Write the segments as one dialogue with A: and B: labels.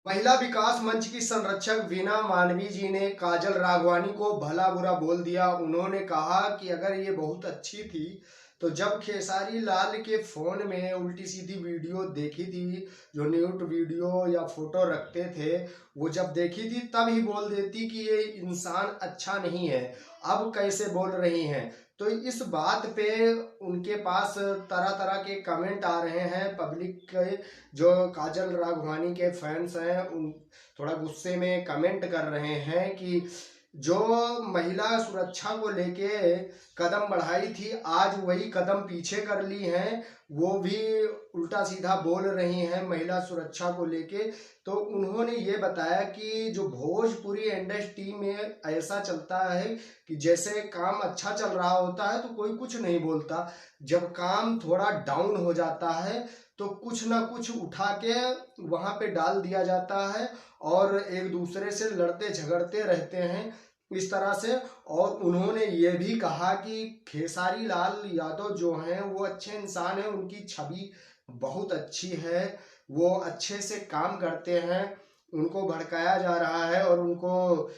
A: महिला विकास मंच की संरक्षक वीना मानवी जी ने काजल राघवानी को भला बुरा बोल दिया। उन्होंने कहा कि अगर ये बहुत अच्छी थी तो जब खेसारी लाल के फोन में उल्टी सीधी वीडियो देखी थी, जो न्यूड वीडियो या फोटो रखते थे, वो जब देखी थी तब ही बोल देती कि ये इंसान अच्छा नहीं है। अब कैसे बोल रही हैं? तो इस बात पे उनके पास तरह तरह के कमेंट आ रहे हैं पब्लिक के। जो काजल राघवानी के फैंस हैं उन थोड़ा गुस्से में कमेंट कर रहे हैं कि जो महिला सुरक्षा को लेके कदम बढ़ाई थी, आज वही कदम पीछे कर ली हैं। वो भी उल्टा सीधा बोल रही हैं महिला सुरक्षा को लेके। तो उन्होंने ये बताया कि जो भोजपुरी इंडस्ट्री में ऐसा चलता है कि जैसे काम अच्छा चल रहा होता है तो कोई कुछ नहीं बोलता, जब काम थोड़ा डाउन हो जाता है तो कुछ ना कुछ उठा के वहां पे डाल दिया जाता है और एक दूसरे से लड़ते झगड़ते रहते हैं इस तरह से। और उन्होंने ये भी कहा कि खेसारी लाल यादव जो हैं वो अच्छे इंसान हैं, उनकी छवि बहुत अच्छी है, वो अच्छे से काम करते हैं। उनको भड़काया जा रहा है और उनको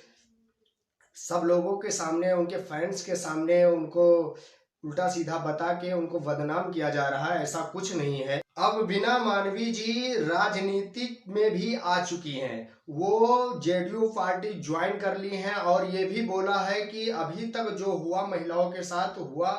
A: सब लोगों के सामने, उनके फैंस के सामने उनको उल्टा सीधा बता के उनको बदनाम किया जा रहा है। ऐसा कुछ नहीं है। अब वीना मानवी जी राजनीति में भी आ चुकी हैं। वो जेडीयू पार्टी ज्वाइन कर ली हैं और ये भी बोला है कि अभी तक जो हुआ महिलाओं के साथ हुआ,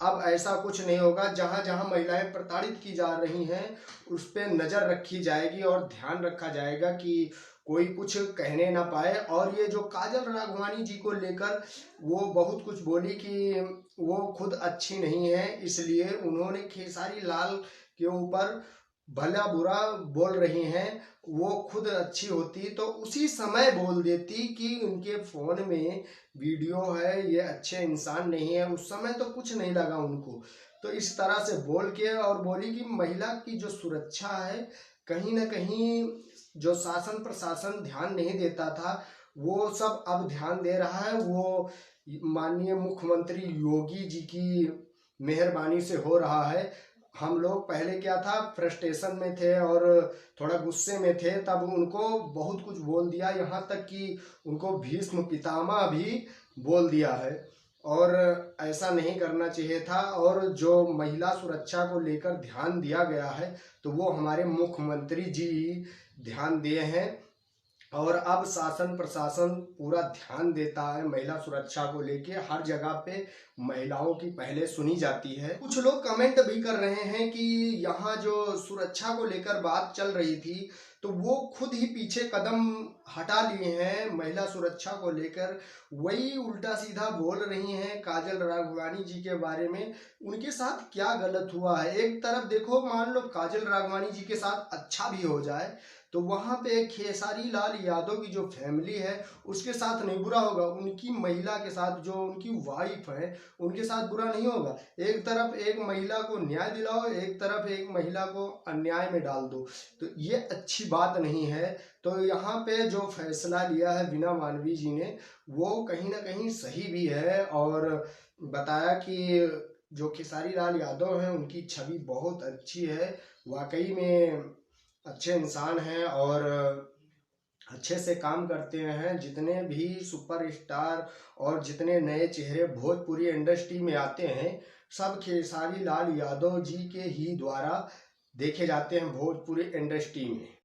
A: अब ऐसा कुछ नहीं होगा। जहां जहां महिलाएं प्रताड़ित की जा रही हैं उस पर नजर रखी जाएगी और ध्यान रखा जाएगा कि कोई कुछ कहने ना पाए। और ये जो काजल राघवानी जी को लेकर वो बहुत कुछ बोली कि वो खुद अच्छी नहीं है, इसलिए उन्होंने खेसारी लाल के ऊपर भला बुरा बोल रही हैं। वो खुद अच्छी होती तो उसी समय बोल देती कि उनके फोन में वीडियो है, ये अच्छे इंसान नहीं है। उस समय तो कुछ नहीं लगा उनको। तो इस तरह से बोल के और बोली कि महिला की जो सुरक्षा है, कहीं ना कहीं जो शासन प्रशासन ध्यान नहीं देता था वो सब अब ध्यान दे रहा है। वो माननीय मुख्यमंत्री योगी जी की मेहरबानी से हो रहा है। हम लोग पहले क्या था, फ्रस्ट्रेशन में थे और थोड़ा गुस्से में थे, तब उनको बहुत कुछ बोल दिया, यहाँ तक कि उनको भीष्म पितामह भी बोल दिया है। और ऐसा नहीं करना चाहिए था। और जो महिला सुरक्षा को लेकर ध्यान दिया गया है तो वो हमारे मुख्यमंत्री जी ध्यान दिए हैं। और अब शासन प्रशासन पूरा ध्यान देता है महिला सुरक्षा को लेके। हर जगह पे महिलाओं की पहले सुनी जाती है। कुछ लोग कमेंट भी कर रहे हैं कि यहाँ जो सुरक्षा को लेकर बात चल रही थी तो वो खुद ही पीछे कदम हटा लिए हैं महिला सुरक्षा को लेकर। वही उल्टा सीधा बोल रही हैं काजल राघवानी जी के बारे में। उनके साथ क्या गलत हुआ है? एक तरफ देखो, मान लो काजल राघवानी जी के साथ अच्छा भी हो जाए तो वहां पे खेसारी लाल यादव की जो फैमिली है उसके साथ नहीं बुरा होगा, उनकी महिला के साथ, जो उनकी वाइफ है, उनके साथ बुरा नहीं होगा। एक तरफ एक महिला को न्याय दिलाओ, एक तरफ एक महिला को अन्याय में डाल दो, तो ये अच्छी बात नहीं है। तो यहाँ पे जो फैसला लिया है वीना मानवी जी ने वो कहीं ना कहीं सही भी है। और बताया कि जो खेसारी लाल यादव हैं उनकी छवि बहुत अच्छी है, वाकई में अच्छे इंसान हैं और अच्छे से काम करते हैं। जितने भी सुपरस्टार और जितने नए चेहरे भोजपुरी इंडस्ट्री में आते हैं सब खेसारी लाल यादव जी के ही द्वारा देखे जाते हैं भोजपुरी इंडस्ट्री में।